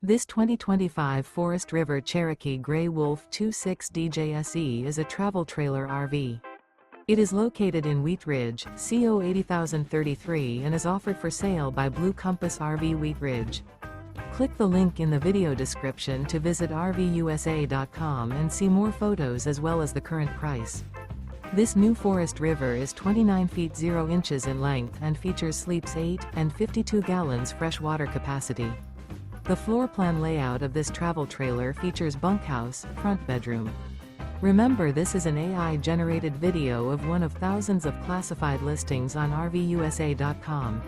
This 2025 Forest River Cherokee Grey Wolf 26DJSE is a travel trailer RV. It is located in Wheat Ridge, CO 80033 and is offered for sale by Blue Compass RV Wheat Ridge. Click the link in the video description to visit RVUSA.com and see more photos as well as the current price. This new Forest River is 29 feet 0 inches in length and features sleeps 8 and 52 gallons fresh water capacity. The floor plan layout of this travel trailer features bunkhouse, front bedroom. Remember, this is an AI-generated video of one of thousands of classified listings on RVUSA.com.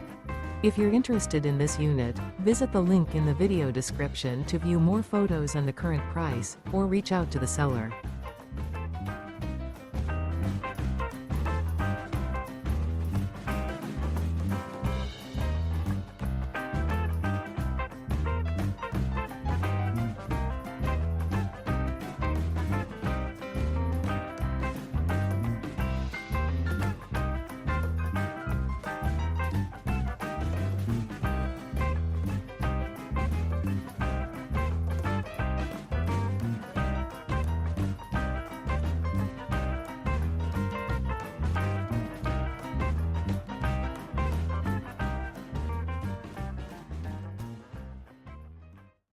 If you're interested in this unit, visit the link in the video description to view more photos and the current price, or reach out to the seller.